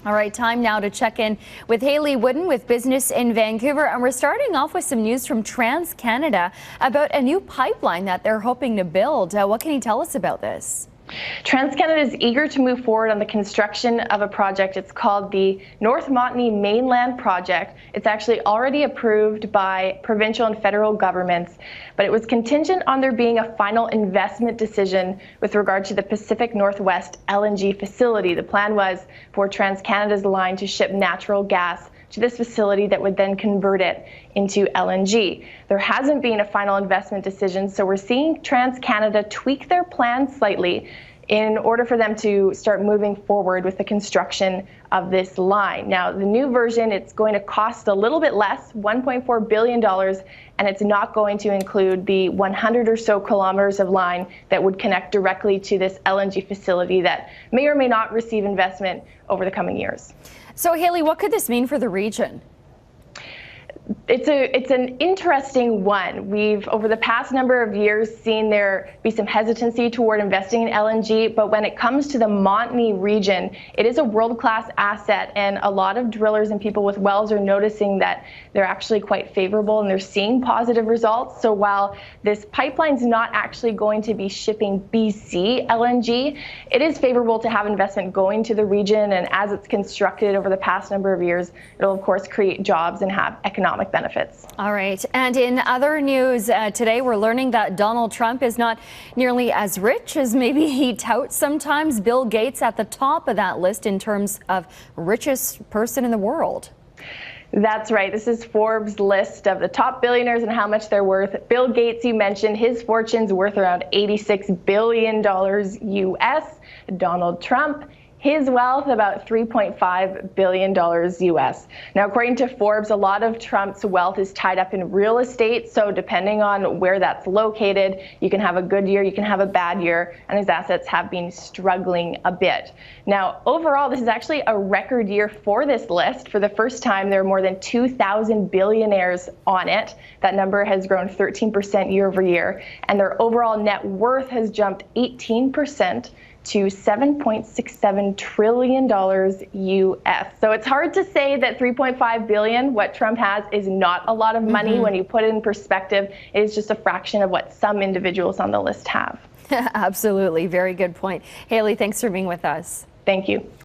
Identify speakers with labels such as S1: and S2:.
S1: All right, time now to check in with Haley Wooden with Business in Vancouver. And we're starting off with some news from TransCanada about a new pipeline that they're hoping to build. What can you tell us about this?
S2: TransCanada is eager to move forward on the construction of a project. It's called the North Montney Mainland Project. It's actually already approved by provincial and federal governments, but it was contingent on there being a final investment decision with regard to the Pacific Northwest LNG facility. The plan was for TransCanada's line to ship natural gas to this facility that would then convert it into LNG. There hasn't been a final investment decision, so we're seeing TransCanada tweak their plans slightly in order for them to start moving forward with the construction of this line. Now, the new version, it's going to cost a little bit less, $1.4 billion, and it's not going to include the 100 or so kilometers of line that would connect directly to this LNG facility that may or may not receive investment over the coming years.
S1: So, Haley, what could this mean for the region?
S2: It's an interesting one. We've, over the past number of years, seen there be some hesitancy toward investing in LNG, but when it comes to the Montney region, it is a world-class asset, and a lot of drillers and people with wells are noticing that they're actually quite favorable and they're seeing positive results. So while this pipeline's not actually going to be shipping BC LNG, it is favorable to have investment going to the region, and as it's constructed over the past number of years, it'll of course create jobs and have economic benefits.
S1: All right. And in other news today, we're learning that Donald Trump is not nearly as rich as maybe he touts sometimes. Bill Gates at the top of that list in terms of richest person in the world.
S2: That's right. This is Forbes' list of the top billionaires and how much they're worth. Bill Gates, you mentioned, his fortune's worth around $86 billion US. Donald Trump, his wealth about $3.5 billion US. Now, according to Forbes, a lot of Trump's wealth is tied up in real estate. So depending on where that's located, you can have a good year, you can have a bad year, and his assets have been struggling a bit. Now, overall, this is actually a record year for this list. For the first time, there are more than 2,000 billionaires on it. That number has grown 13% year over year, and their overall net worth has jumped 18% to $7.67 trillion US. So it's hard to say that $3.5 billion, what Trump has, is not a lot of money. When you put it in perspective, it is just a fraction of what some individuals on the list have.
S1: Absolutely. Very good point. Haley, thanks for being with us.
S2: Thank you.